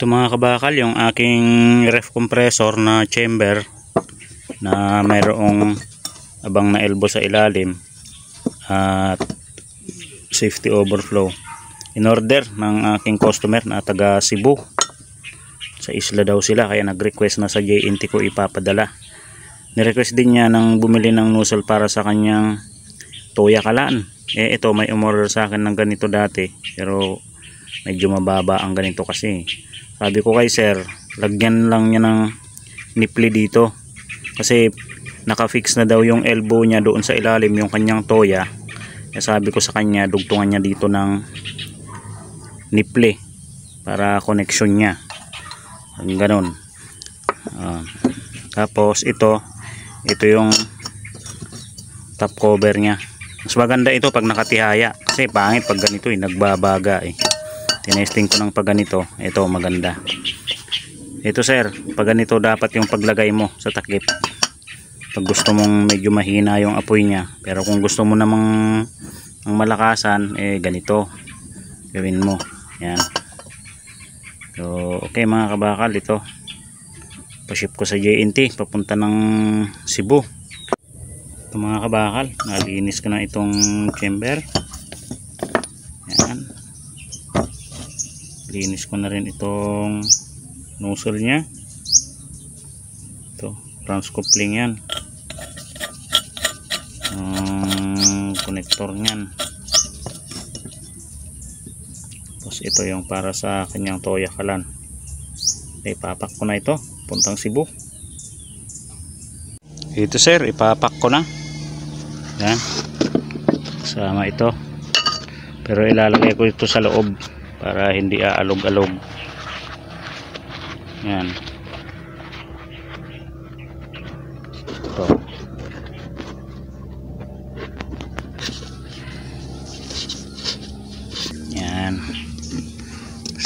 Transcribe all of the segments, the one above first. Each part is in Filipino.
Ito mga kabakal, yung aking ref compressor na chamber na mayroong abang na elbow sa ilalim at safety overflow. In order ng aking customer na taga Cebu, sa isla daw sila, kaya nag-request na sa JNT ko ipapadala. Ni-request din niya nang bumili ng nozzle para sa kanyang Toya Kalaan. Ito may umorder sa akin ng ganito dati, pero medyo mababa ang ganito kasi. Sabi ko kay sir, lagyan lang niya ng nipple dito kasi nakafix na daw yung elbow niya doon sa ilalim, yung kanyang Toya. Kaya sabi ko sa kanya, dugtungan niya dito ng nipple para connection niya, ang ganon. Tapos ito yung top cover niya. Mas maganda ito pag nakatihaya kasi pangit pag ganito nagbabaga Tinesting ko ng pag ganito, ito maganda. Ito sir, pag ganito dapat yung paglagay mo sa takip. Pag gusto mong medyo mahina yung apoy niya, pero kung gusto mo namang ang malakasan, ganito gawin mo. Yan. So okay mga kabakal, ito pa-ship ko sa JNT papunta ng Cebu. Ito mga kabakal, nalinis ko na itong chamber. Yan. Linis ko na rin itong nozzle nya. Ito, branch coupling yan. Connector nyan. Tapos ito yung para sa kanyang Toya Kalaan. Ipapak ko na ito puntang Cebu. Ito sir, ipapak ko na. Yan. Sama ito. Pero ilalagay ko ito sa loob para hindi aalog-alog. Yan. Ito. Yan.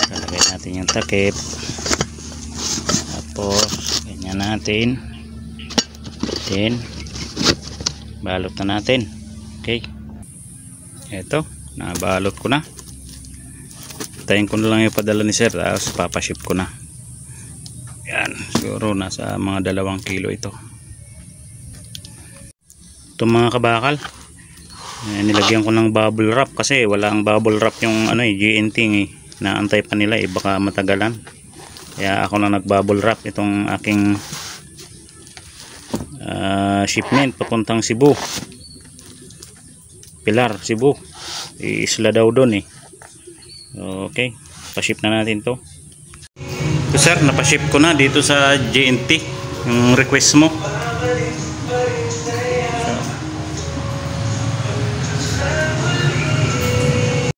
Lalagay natin yung takip. Tapos ganyan natin. Then balot na natin. Okay. Ito, nabalot ko na. Tayin ko na lang yung padala ni sir, tapos papaship ko na. Yan, siguro nasa mga 2 kilo ito. Ito mga kabakal, nilagyan ko ng bubble wrap kasi walang bubble wrap yung JNT naantay pa nila baka matagalan. Kaya ako na nag-bubble wrap itong aking shipment papuntang Cebu. Pilar, Cebu. Isla daw doon Okay, pa-ship na natin to. So sir, napaship ko na dito sa JNT yung request mo.